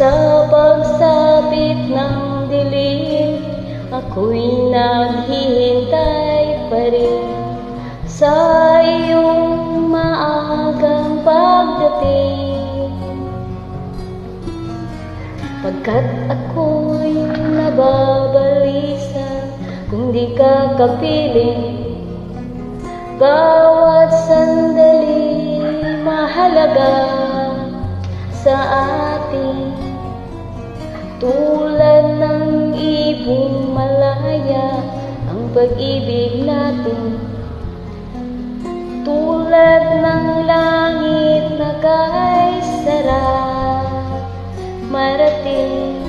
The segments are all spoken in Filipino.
Sa pagsapit ng dilim, ako'y naghihintay pa rin sa iyong maagang pagdating. Pagkat ako'y nababalisa kung di ka kapiling, bawat sandali mahalaga sa atin. Tulad ng ibong malaya ang pag-ibig natin, tulad ng langit na kay sarap marating.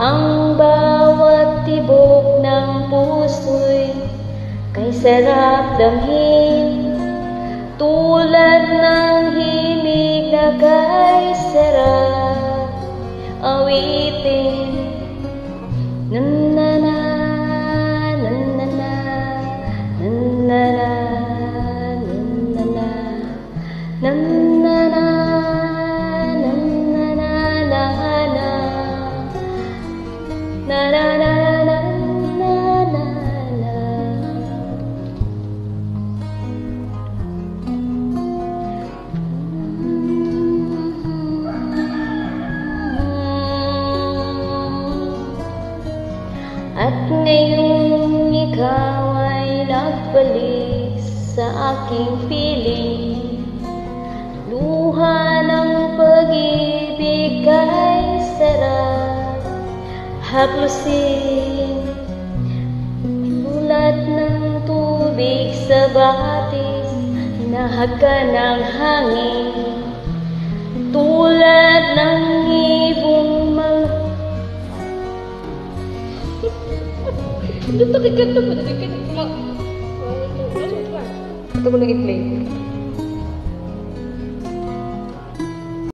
Ang bawat tibok ng puso'y kay sarap damhin, tulad ng himig na kay sarap awitin. Na-na-na, na-na-na, na-na-na, na-na-na, na-na-na, na-na-na, na-na-na, na-na-na. At ngayong ikaw ay nagbalik sa aking piling, luha ng pag-ibig kay sarap haplusin. Tulad ng tubig sa batis, hinahaga ng hangin, tulad ng ibong Ito takikat na ba? Ito mo nag-play.